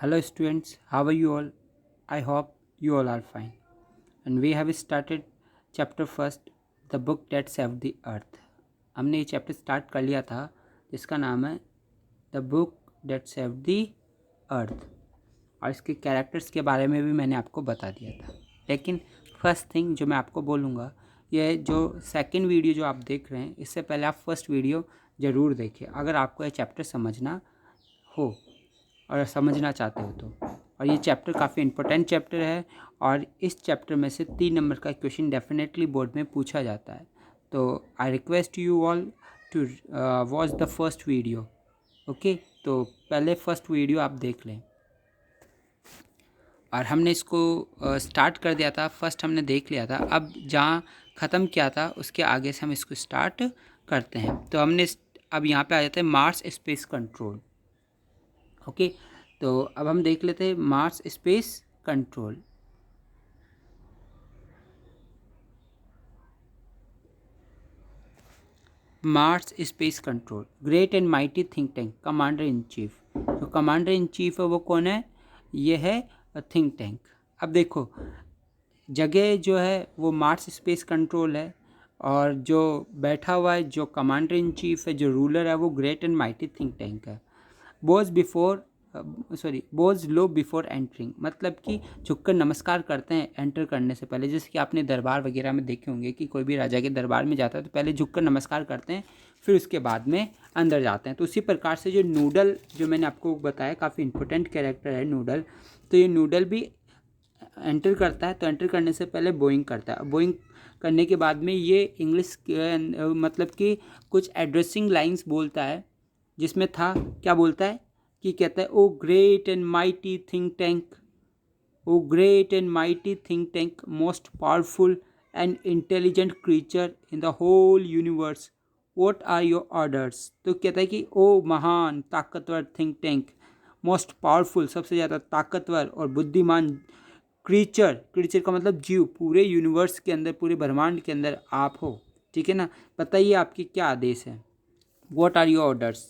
Hello students, how are you all? I hope you all are fine. And we have started chapter first, the book that saved the earth. हमने ये chapter start कर लिया था जिसका नाम है the book that saved the earth, और इसके कैरेक्टर्स के बारे में भी मैंने आपको बता दिया था। लेकिन फर्स्ट थिंग जो मैं आपको बोलूँगा, ये जो सेकंड वीडियो जो आप देख रहे हैं, इससे पहले आप फर्स्ट वीडियो ज़रूर देखिए अगर आपको ये चैप्टर समझना हो और समझना चाहते हो तो। और ये चैप्टर काफ़ी इंपॉर्टेंट चैप्टर है और इस चैप्टर में से 3 नंबर का क्वेश्चन डेफिनेटली बोर्ड में पूछा जाता है। तो I request you all to watch the first video. Okay, तो पहले फर्स्ट वीडियो आप देख लें। और हमने इसको स्टार्ट कर दिया था, फर्स्ट हमने देख लिया था। अब जहाँ ख़त्म किया था उसके आगे से हम इसको स्टार्ट करते हैं। तो हमने अब यहाँ पे आ जाते हैं मार्स स्पेस कंट्रोल। ओके, तो अब हम देख लेते हैं Mars space control. Mars space control, great and mighty think tank, commander in chief. जो कमांडर इन चीफ है वो कौन है? ये है थिंक टैंक। अब देखो, जगह जो है वो मार्स स्पेस कंट्रोल है, और जो बैठा हुआ है, जो कमांडर इन चीफ है, जो रूलर है, वो great and mighty think tank है। बोज लो बिफोर एंटरिंग, मतलब कि झुककर नमस्कार करते हैं एंटर करने से पहले। जैसे कि आपने दरबार वगैरह में देखे होंगे कि कोई भी राजा के दरबार में जाता है तो पहले झुककर नमस्कार करते हैं, फिर उसके बाद में अंदर जाते हैं। तो उसी प्रकार से जो नूडल, जो मैंने आपको बताया, काफ़ी इंपॉर्टेंट कैरेक्टर है नूडल। तो ये नूडल भी एंटर करता है, तो एंटर करने से पहले बोइंग करता है। बोइंग करने के बाद में ये इंग्लिश मतलब कि कुछ एड्रेसिंग लाइंस बोलता है, जिसमें था क्या बोलता है कि कहता है, O great and mighty think tank, O great and mighty think tank, most powerful and intelligent creature in the whole universe, what are your orders. तो कहता है कि ओ महान ताकतवर थिंक टैंक, मोस्ट पावरफुल, सबसे ज़्यादा ताकतवर और बुद्धिमान क्रीचर, क्रीचर का मतलब जीव, पूरे यूनिवर्स के अंदर, पूरे ब्रह्मांड के अंदर आप हो। ठीक है ना, बताइए आपके क्या आदेश है। What are your orders.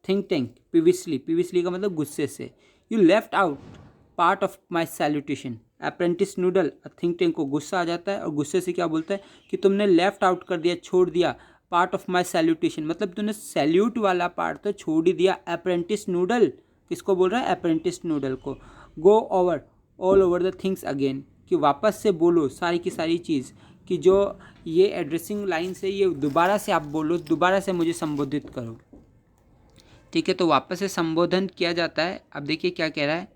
Think tank peevishly, peevishly का मतलब गुस्से से, you left out part of my salutation. Apprentice noodle, think tank को गुस्सा आ जाता है और गुस्से से क्या बोलता है कि तुमने लेफ्ट आउट कर दिया, छोड़ दिया, पार्ट ऑफ माई सैल्यूटेशन, मतलब तुमने सैल्यूट वाला पार्ट तो छोड़ ही दिया। अप्रेंटिस नूडल किसको बोल रहा है? अप्रेंटिस नूडल को। Go over all over the things again, कि वापस से बोलो सारी की सारी चीज़, कि जो ये एड्रेसिंग लाइन से ये दोबारा से आप बोलो, दोबारा से मुझे संबोधित करो। ठीक है, तो वापस से संबोधन किया जाता है। अब देखिए क्या कह रहा है।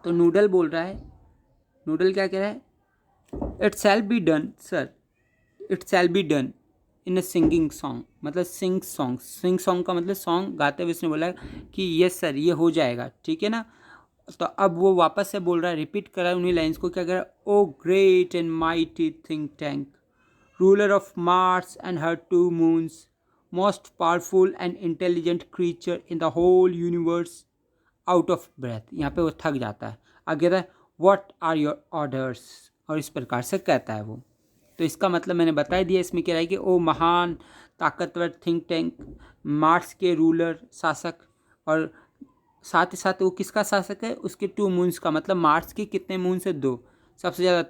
तो नूडल बोल रहा है, नूडल क्या कह रहा है? It shall be done sir, it shall be done in a singing song, मतलब सिंग सॉन्ग। सिंग सॉन्ग का मतलब सॉन्ग गाते हुए उसने बोला कि यस सर, ये हो जाएगा। ठीक है ना, तो अब वो वापस से बोल रहा है, रिपीट कर रहा है उन्हीं लाइन्स को। क्या कह रहा है? O great and mighty think tank, ruler of Mars and her 2 moons, most powerful and intelligent creature in the whole universe, out of breath। यहाँ पे वो थक जाता है। आगे कहता है, what are your orders, और इस प्रकार से कहता है वो। तो इसका मतलब मैंने बता ही दिया। इसमें कह रहा है कि ओ महान ताकतवर थिंक टैंक, मार्स के रूलर, शासक, और साथ ही साथ वो किसका शासक है? उसके 2 मून्स का, मतलब मार्स के कितने मून से? 2। सबसे ज़्यादा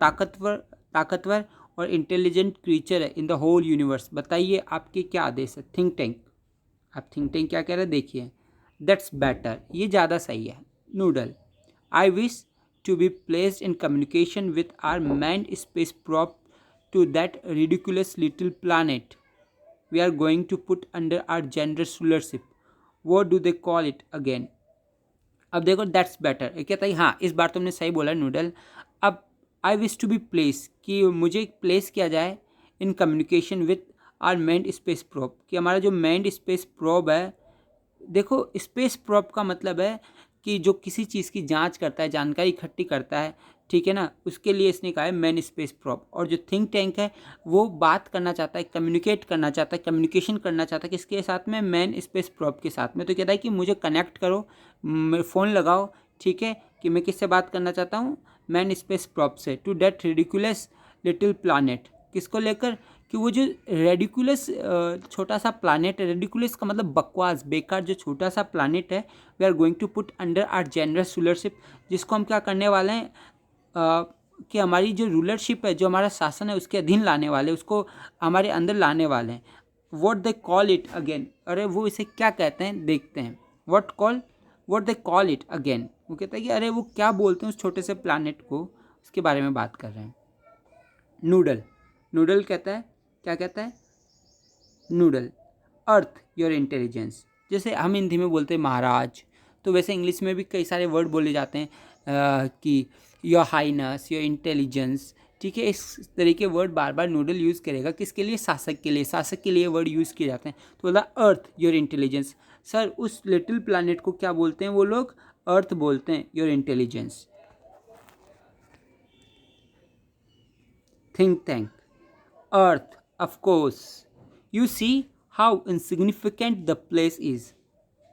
ताकतवर और इंटेलिजेंट क्रीचर है इन द होल यूनिवर्स। बताइए आपके क्या आदेश है। थिंक टैंक, आप थिंक टैंक क्या कह रहे हैं देखिए। दैट्स बेटर, ये ज़्यादा सही है। Noodle, I wish to be placed in communication with our manned space probe to that ridiculous little planet we are going to put under our gender rulership, what do they call it again. अब देखो, that's better, ये कहता है हाँ इस बार तुमने सही बोला नूडल। अब I wish to be place, कि मुझे प्लेस किया जाए in communication with our manned space probe, कि हमारा जो मैन्ड स्पेस प्रोब है। देखो, स्पेस प्रोब का मतलब है कि जो किसी चीज़ की जांच करता है, जानकारी इकट्ठी करता है। ठीक है ना, उसके लिए इसने कहा है मैन स्पेस प्रोब। और जो थिंक टैंक है वो बात करना चाहता है, कम्युनिकेट करना चाहता है, कम्युनिकेशन करना चाहता है किसके साथ में? मैन स्पेस प्रोब के साथ में। तो कहता है कि मुझे कनेक्ट करो, फ़ोन लगाओ। ठीक है, कि मैं किससे बात करना चाहता हूँ? मैन स्पेस प्रोब से, to that ridiculous little planet, किसको लेकर? कि वो जो रेडिकुलस छोटा सा प्लानट है, रेडिकुलस का मतलब बकवास, बेकार, जो छोटा सा प्लानट है, we are going to put under our generous rulership, जिसको हम क्या करने वाले हैं कि हमारी जो रूलरशिप है, जो हमारा शासन है, उसके अधीन लाने वाले, उसको हमारे अंदर लाने वाले हैं। What they call it again, अरे वो इसे क्या कहते हैं देखते हैं। What they call it again, वो कहता है कि अरे वो क्या बोलते हैं उस छोटे से प्लानट को, उसके बारे में बात कर रहे हैं। नूडल, नूडल कहता है, क्या कहता है, नूडल, अर्थ योर इंटेलिजेंस। जैसे हम हिंदी में बोलते हैं महाराज, तो वैसे इंग्लिश में भी कई सारे वर्ड बोले जाते हैं कि योर हाइनेस, योर इंटेलिजेंस, ठीक है। इस तरह के वर्ड बार बार नूडल यूज़ करेगा, किसके लिए, शासक के लिए, शासक के लिए वर्ड यूज़ किए जाते हैं। तो बोला अर्थ योर इंटेलिजेंस, सर उस लिटिल प्लानट को क्या बोलते हैं वो लोग, अर्थ बोलते हैं, your intelligence. Think tank, earth, of course, you see how insignificant the place is,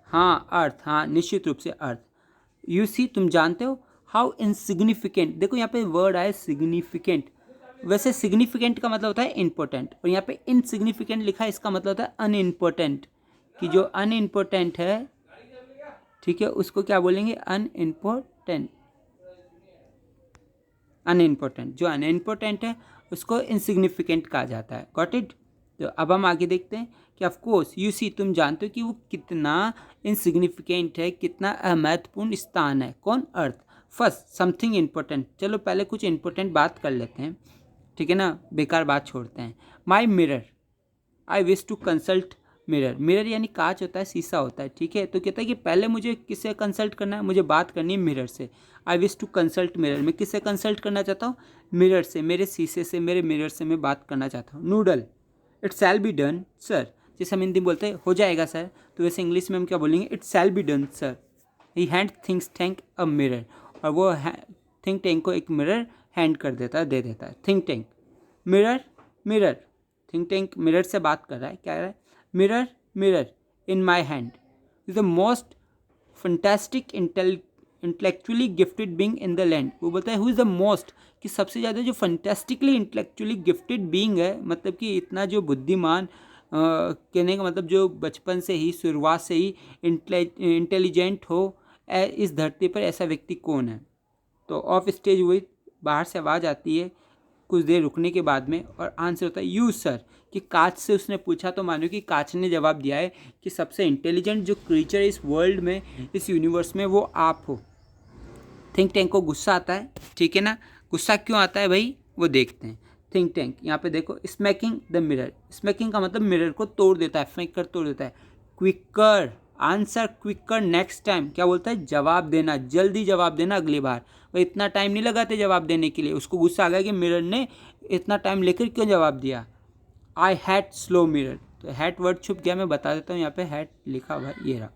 हाँ अर्थ, हाँ निश्चित रूप से अर्थ। यू सी, तुम जानते हो, हाउ इनसिग्निफिकेंट, देखो यहाँ पे वर्ड आया सिग्निफिकेंट, वैसे सिग्निफिकेंट का मतलब होता है इंपॉर्टेंट, और यहाँ पे इनसिग्निफिकेंट लिखा है, इसका मतलब होता है अनइम्पोर्टेंट, कि जो अनइम्पोर्टेंट है, ठीक है, उसको क्या बोलेंगे, अनइम्पोर्टेंट, अनइम्पोर्टेंट, जो अनइम्पोर्टेंट है उसको इनसिग्निफिकेंट कहा जाता है। Got it. तो अब हम आगे देखते हैं कि ऑफ कोर्स यू सी, तुम जानते हो कि वो कितना इनसिग्निफिकेंट है, कितना महत्वपूर्ण स्थान है, कौन, अर्थ। फर्स्ट समथिंग इम्पोर्टेंट, चलो पहले कुछ इम्पोर्टेंट बात कर लेते हैं, ठीक है ना, बेकार बात छोड़ते हैं। My mirror, I wish to consult mirror, mirror यानी कांच होता है, शीशा होता है, ठीक है। तो कहता है कि पहले मुझे किससे कंसल्ट करना है, मुझे बात करनी है मिरर से। I wish to consult mirror, मैं किससे कंसल्ट करना चाहता हूँ, मिरर से, मेरे शीशे से, मेरे मिरर से मैं बात करना चाहता हूँ। Noodle, it shall be done sir, जैसे हम हिंदी बोलते हैं हो जाएगा सर, तो वैसे इंग्लिश में हम क्या बोलेंगे, it shall be done sir. He hand things tank a mirror, और वो थिंक टैंक को एक मिरर हैंड कर देता है, दे देता है। Think tank, mirror, mirror, think tank mirror से बात कर रहा है, क्या कह रहा है, mirror, mirror in my hand is the most fantastic intellectually gifted being in the land. वो बोलता है हु इज़ द मोस्ट, कि सबसे ज़्यादा जो फंटेस्टिकली इंटेलेक्चुअली गिफ्टेड बीइंग है, मतलब कि इतना जो बुद्धिमान, कहने का मतलब जो बचपन से ही, शुरुआत से ही इंटेलिजेंट हो इस धरती पर, ऐसा व्यक्ति कौन है। तो ऑफ स्टेज हुई, बाहर से आवाज़ आती है कुछ देर रुकने के बाद में, और आंसर होता है यू सर, कि कांच से उसने पूछा, तो मानो कि कांच ने जवाब दिया है कि सबसे इंटेलिजेंट जो क्रीचर इस वर्ल्ड में, इस यूनिवर्स में, वो आप हो। थिंक टैंक को गुस्सा आता है, ठीक है ना, गुस्सा क्यों आता है भाई, वो देखते हैं। थिंक टैंक यहाँ पे देखो, स्मैकिंग द मिरर, स्मैकिंग का मतलब मिरर को तोड़ देता है, फेंक कर तोड़ देता है। Quicker, answer quicker next time, क्या बोलता है, जवाब देना, जल्दी जवाब देना अगली बार। भाई इतना टाइम नहीं लगाते जवाब देने के लिए, उसको गुस्सा आ गया कि मिरर ने इतना टाइम लेकर क्यों जवाब दिया। आई हैड स्लो मिरर, तो हैड वर्ड छुप गया, मैं बता देता हूँ, यहाँ पे हैड लिखा हुआ है, ये रहा।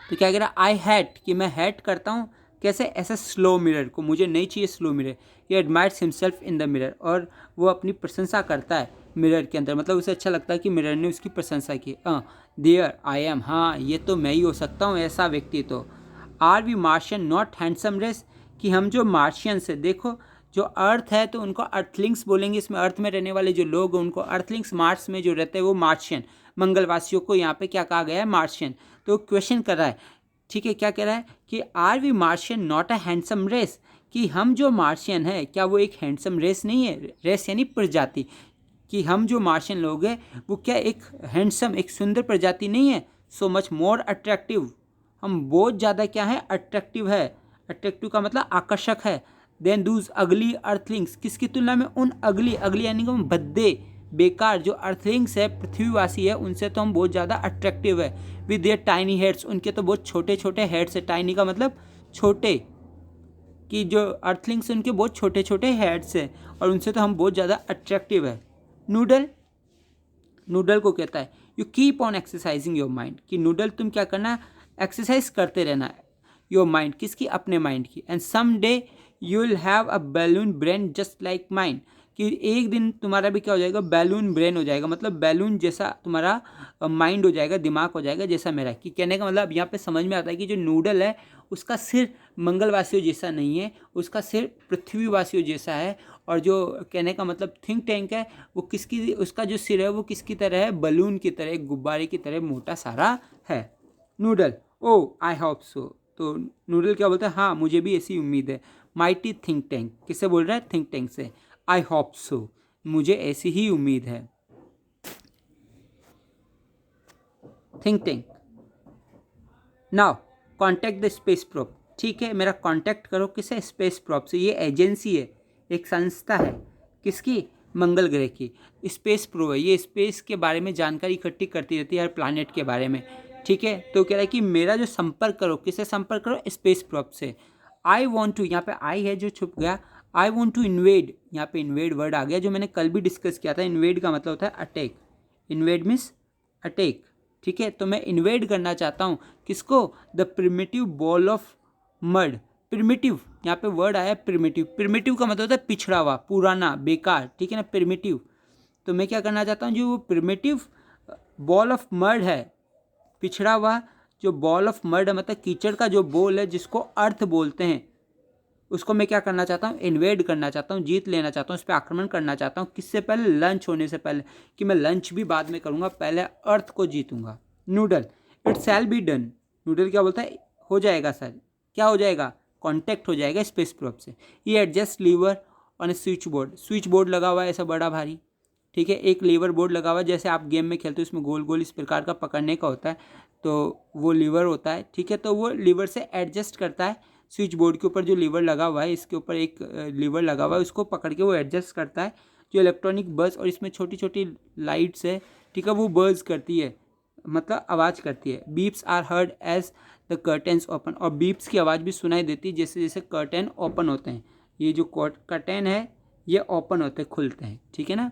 तो क्या कह रहा है, आई हैड, कि मैं हैड करता हूँ, कैसे, ऐसा स्लो मिरर को, मुझे नहीं चाहिए स्लो मिरर। ये admires himself in the mirror, और वो अपनी प्रशंसा करता है मिरर के अंदर, मतलब उसे अच्छा लगता है कि मिरर ने उसकी प्रशंसा की। देयर आई एम, हाँ ये तो मैं ही हो सकता हूँ ऐसा व्यक्ति। तो are we Martian not handsome race, कि हम जो मार्शियंस है, देखो जो अर्थ है तो उनको अर्थलिंग्स बोलेंगे, इसमें अर्थ में रहने वाले जो लोग हैं उनको अर्थलिंग्स, मार्स में जो रहते हैं वो मार्शियन, मंगलवासियों को यहाँ पे क्या कहा गया है, मार्शियन। तो क्वेश्चन कर रहा है, ठीक है, क्या कह रहा है कि are we Martian not a handsome race, कि हम जो मार्शियन है क्या वो एक हैंडसम रेस नहीं है, रेस यानी प्रजाति, कि हम जो मार्शियन लोग हैं वो क्या एक हैंडसम, एक सुंदर प्रजाति नहीं है। सो मच मोर अट्रैक्टिव, हम बहुत ज़्यादा क्या है, अट्रैक्टिव है, अट्रैक्टिव का मतलब आकर्षक है। देन दूज अगली अर्थलिंग्स, किसकी तुलना में, उन अगली, अगली यानी कि भद्दे, बेकार जो अर्थलिंग्स है, पृथ्वीवासी है, उनसे तो हम बहुत ज़्यादा अट्रैक्टिव है। विद देयर टाइनी हेड्स, उनके तो बहुत छोटे छोटे हेड्स है, टाइनी का मतलब छोटे, कि जो अर्थलिंग्स उनके बहुत छोटे छोटे हेड्स है, और उनसे तो हम बहुत ज़्यादा अट्रैक्टिव है। नूडल, नूडल को कहता है you keep on exercising your mind, कि नूडल तुम क्या करना, एक्सरसाइज करते रहना योर माइंड, किसकी, अपने माइंड की। And some day you will have a balloon brain just like mind, कि एक दिन तुम्हारा भी क्या हो जाएगा, बैलून ब्रेन हो जाएगा, मतलब बैलून जैसा तुम्हारा माइंड हो जाएगा, दिमाग हो जाएगा जैसा मेरा। कि कहने का मतलब यहाँ पे समझ में आता है कि जो नूडल है उसका सिर मंगलवासियों जैसा नहीं है, उसका सिर पृथ्वीवासियों जैसा है। और जो कहने का मतलब थिंक टैंक है वो किसकी, उसका जो सिर है वो किसकी तरह है, बलून की तरह, गुब्बारे की तरह मोटा सारा है। Noodle, oh I hope so. तो नूडल क्या बोलता है, हाँ मुझे भी ऐसी उम्मीद है। माइटी थिंक टैंक, किससे बोल रहा है, थिंक टैंक से। आई होप सो, मुझे ऐसी ही उम्मीद है। Think tank, now contact the space probe. ठीक है, मेरा कॉन्टैक्ट करो किसे, स्पेस प्रोब से। ये एजेंसी है, एक संस्था है, किसकी, मंगल ग्रह की। स्पेस प्रोब है, ये स्पेस के बारे में जानकारी इकट्ठी करती रहती है, हर प्लानट के बारे में। ठीक है, तो कह रहा है कि मेरा जो संपर्क करो, किससे संपर्क करो, स्पेस प्रोब से। आई वॉन्ट टू, यहाँ पे आई है जो छुप गया, आई वॉन्ट टू इन्वेड, यहाँ पे इन्वेड वर्ड आ गया जो मैंने कल भी डिस्कस किया था। इन्वेड का मतलब होता है अटैक, इन्वेड मीन्स अटैक। ठीक है, तो मैं इन्वेड करना चाहता हूँ किसको, the primitive ball of mud. Primitive, यहाँ पे वर्ड आया प्रिमिटिव। प्रिमिटिव का मतलब होता है पिछड़ा हुआ, पुराना, बेकार। ठीक है ना, प्रिमिटिव। तो मैं क्या करना चाहता हूँ, जो वो प्रिमिटिव बॉल ऑफ मड है, पिछड़ा हुआ जो बॉल ऑफ मड है, मतलब कीचड़ का जो बॉल है जिसको अर्थ बोलते हैं, उसको मैं क्या करना चाहता हूँ, इन्वेड करना चाहता हूँ, जीत लेना चाहता हूँ, उस पर आक्रमण करना चाहता हूँ। किससे पहले, लंच होने से पहले, कि मैं लंच भी बाद में करूँगा, पहले अर्थ को जीतूंगा। Noodle, it shall be done. Noodle क्या बोलता है, हो जाएगा सर। क्या हो जाएगा, कॉन्टैक्ट हो जाएगा स्पेस प्रोब से। ये adjust lever on a switch board, switch board लगा हुआ है ऐसा बड़ा भारी। ठीक है, एक लीवर बोर्ड लगा हुआ है, जैसे आप गेम में खेलते हो इसमें गोल गोल इस प्रकार का पकड़ने का होता है, तो वो लीवर होता है। ठीक है, तो वो लीवर से एडजस्ट करता है, स्विच बोर्ड के ऊपर जो लीवर लगा हुआ है, इसके ऊपर एक लीवर लगा हुआ है, उसको पकड़ के वो एडजस्ट करता है। जो इलेक्ट्रॉनिक बस, और इसमें छोटी छोटी लाइट्स है, ठीक है, वो बर्ज करती है, मतलब आवाज़ करती है। Beeps are heard as the curtains open, और बीप्स की आवाज़ भी सुनाई देती है जैसे जैसे कर्टेन ओपन होते हैं। ये जो कर्टेन है ये ओपन होते हैं, खुलते हैं। ठीक है ना।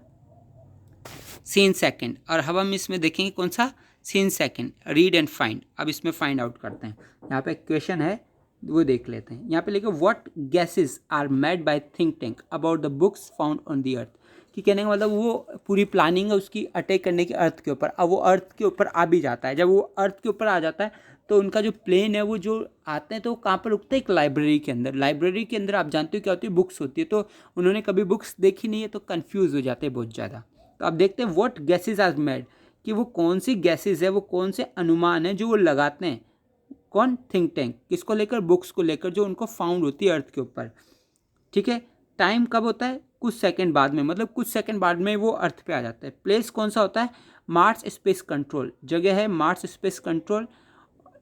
सीन सेकंड, और अब हम इसमें देखेंगे कौन सा, scene second, read and find. अब इसमें फाइंड आउट करते हैं। यहाँ पे क्वेश्चन है वो देख लेते हैं। यहाँ पे लिखो, what gases are made by think tank about the books found on the earth. कि कहने का मतलब वो पूरी प्लानिंग है उसकी अटैक करने की अर्थ के ऊपर। अब वो अर्थ के ऊपर आ भी जाता है, जब वो अर्थ के ऊपर आ जाता है तो उनका जो प्लेन है वो जो आते हैं तो वो कहाँ पर रुकते हैं, एक लाइब्रेरी के अंदर। लाइब्रेरी के अंदर आप जानते हो क्या होती है, बुक्स होती है। तो उन्होंने कभी बुक्स देखी नहीं है तो कन्फ्यूज़ हो जाते हैं बहुत ज़्यादा। तो आप देखते हैं व्हाट गैसेज आर मेड, कि वो कौन सी गैसेज है, वो कौन से अनुमान है जो वो लगाते हैं, कौन, थिंक टैंक, किसको लेकर, बुक्स को लेकर, जो उनको फाउंड होती है अर्थ के ऊपर। ठीक है, टाइम कब होता है, कुछ सेकंड बाद में, मतलब कुछ सेकंड बाद में वो अर्थ पे आ जाता है। प्लेस कौन सा होता है, मार्स स्पेस कंट्रोल, जगह है मार्स स्पेस कंट्रोल।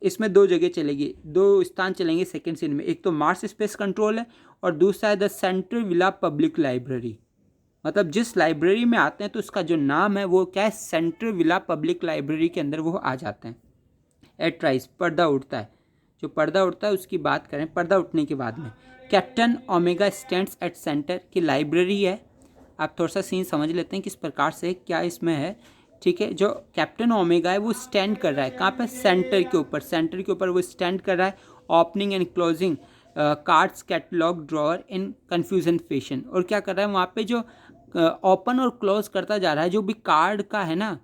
इसमें दो जगह चलेगी, दो स्थान चलेंगे सेकेंड सीन में। एक तो मार्स स्पेस कंट्रोल है और दूसरा है the central villa public library. मतलब जिस लाइब्रेरी में आते हैं तो उसका जो नाम है वो क्या है, सेंट्रल विला पब्लिक लाइब्रेरी के अंदर वो आ जाते हैं। एट राइज, पर्दा उठता है, जो पर्दा उठता है उसकी बात करें, पर्दा उठने के बाद में। Captain omega stands at centre, की लाइब्रेरी है। आप थोड़ा सा सीन समझ लेते हैं किस प्रकार से क्या इसमें है। ठीक है, जो कैप्टन ओमेगा है वो स्टैंड कर रहा है कहाँ पर, सेंटर के ऊपर। सेंटर के ऊपर वो स्टैंड कर रहा है, opening and closing cards catalogue drawer in confusion fashion. और क्या कर रहा है वहाँ पे, जो ओपन और क्लोज करता जा रहा है, जो भी कार्ड का है ना,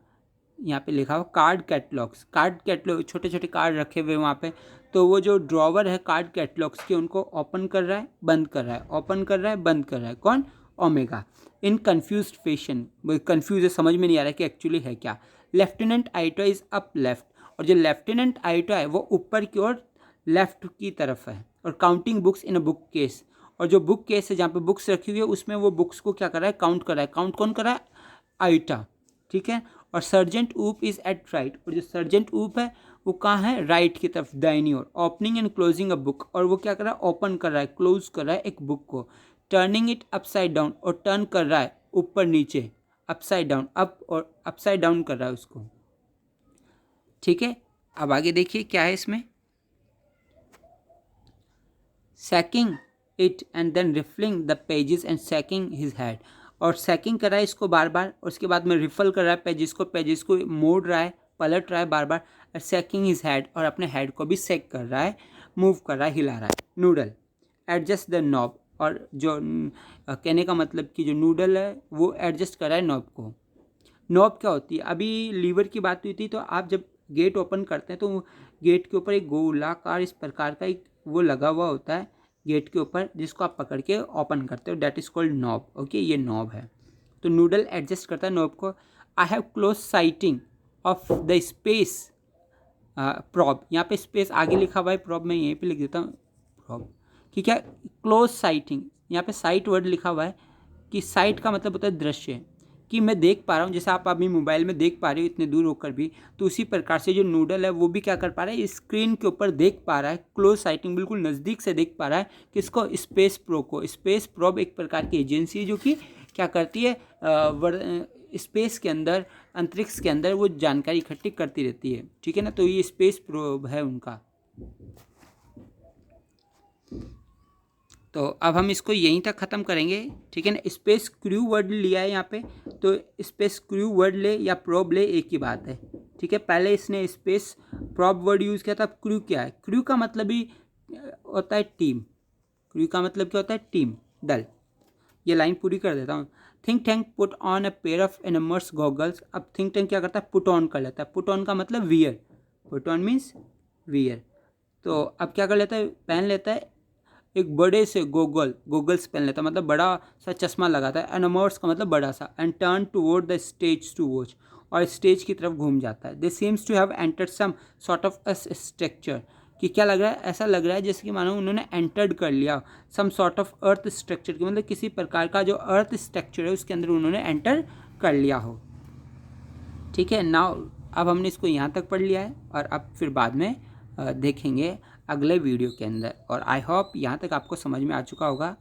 यहाँ पे लिखा हुआ कार्ड कैटलॉग्स, कार्ड कैटलॉग, छोटे छोटे कार्ड रखे हुए वहाँ पे। तो वो जो ड्रॉवर है कार्ड कैटलॉग्स के, उनको ओपन कर रहा है, बंद कर रहा है, ओपन कर रहा है, बंद कर रहा है, कौन, ओमेगा। इन कन्फ्यूज फैशन, वो कन्फ्यूज है, समझ में नहीं आ रहा है कि एक्चुअली है क्या। लेफ्टिनेंट आइटो इज अप लेफ्ट, और जो लेफ्टिनेंट आइटो है वो ऊपर की ओर लेफ्ट की तरफ है। और counting books in a book case, और जो बुक केस है जहाँ पे बुक्स रखी हुई है उसमें वो बुक्स को क्या कर रहा है, काउंट कर रहा है। काउंट कौन कर रहा है, आइटा। ठीक है, और सर्जेंट ऊप इज एट राइट, और जो सर्जेंट ऊप है वो कहाँ है, राइट की तरफ, दाहिनी ओर। Opening and closing a book, और वो क्या कर रहा है, ओपन कर रहा है, क्लोज कर रहा है एक बुक को। टर्निंग इट अपसाइड डाउन, और टर्न कर रहा है ऊपर नीचे, अपसाइड डाउन, अप और अपसाइड डाउन कर रहा है उसको। ठीक है, अब आगे देखिए क्या है इसमें। Sacking it and then refilling the pages and sacking his head, और सैकिंग कर रहा है इसको बार बार, और उसके बाद में रिफल कर रहा है पेजेस को मोड़ रहा है, पलट रहा है बार बार, और सैकिंग हिज हेड, और अपने हेड को भी सेक कर रहा है, मूव कर रहा है, हिला रहा है। नूडल, एडजस्ट द नॉब, और जो कहने का मतलब कि जो नूडल है वो एडजस्ट कर रहा है नॉब को। नॉब क्या होती है, अभी लीवर की बात हुई थी, तो आप जब गेट ओपन करते हैं तो गेट के ऊपर एक गोलाकार इस प्रकार का एक वो लगा हुआ होता है गेट के ऊपर, जिसको आप पकड़ के ओपन करते हो, that is called knob. Okay, ये नॉब है। तो नूडल एडजस्ट करता है नॉब को। I have close sighting of the space probe, यहाँ पे स्पेस आगे लिखा हुआ है, प्रॉब मैं यहीं पे लिख देता हूँ प्रॉब, ठीक है। क्लोज साइटिंग, यहाँ पे साइट वर्ड लिखा हुआ है कि साइट का मतलब होता है दृश्य, कि मैं देख पा रहा हूँ, जैसे आप अभी मोबाइल में देख पा रहे हो इतने दूर होकर भी, तो उसी प्रकार से जो नूडल है वो भी क्या कर पा रहा है, स्क्रीन के ऊपर देख पा रहा है। क्लोज साइटिंग, बिल्कुल नज़दीक से देख पा रहा है किसको, स्पेस प्रो को। स्पेस प्रोब एक प्रकार की एजेंसी है जो कि क्या करती है, स्पेस के अंदर, अंतरिक्ष के अंदर वो जानकारी इकट्ठी करती रहती है, ठीक है ना। तो ये स्पेस प्रोब है उनका। तो अब हम इसको यहीं तक ख़त्म करेंगे, ठीक है ना। स्पेस क्रू वर्ड लिया है यहाँ पे, तो स्पेस क्रू वर्ड ले या प्रोब ले, एक ही बात है, ठीक है। पहले इसने स्पेस प्रोब वर्ड यूज़ किया था, अब क्रू क्या है, क्रू का मतलब ही होता है टीम। क्रू का मतलब क्या होता है, टीम, दल। ये लाइन पूरी कर देता हूँ। Think tank put on a pair of enormous goggles. अब थिंक टैंक क्या करता है, पुट ऑन कर लेता है। पुट ऑन का मतलब wear, put on means wear. तो अब क्या कर लेता है, पहन लेता है एक बड़े से गोगल्स पहन लेता है, मतलब बड़ा सा चश्मा लगाता है। एनमर्स का मतलब बड़ा सा। And turn toward the stage to watch, और स्टेज की तरफ घूम जाता है। They seem to have entered some sort of a structure, कि क्या लग रहा है, ऐसा लग रहा है जैसे कि मानो उन्होंने एंटर्ड कर लिया some sort of earth structure, की मतलब किसी प्रकार का जो अर्थ स्ट्रक्चर है उसके अंदर उन्होंने एंटर कर लिया हो, ठीक है। नाउ अब हमने इसको यहाँ तक पढ़ लिया है, और अब फिर बाद में देखेंगे अगले वीडियो के अंदर। और आई होप यहाँ तक आपको समझ में आ चुका होगा।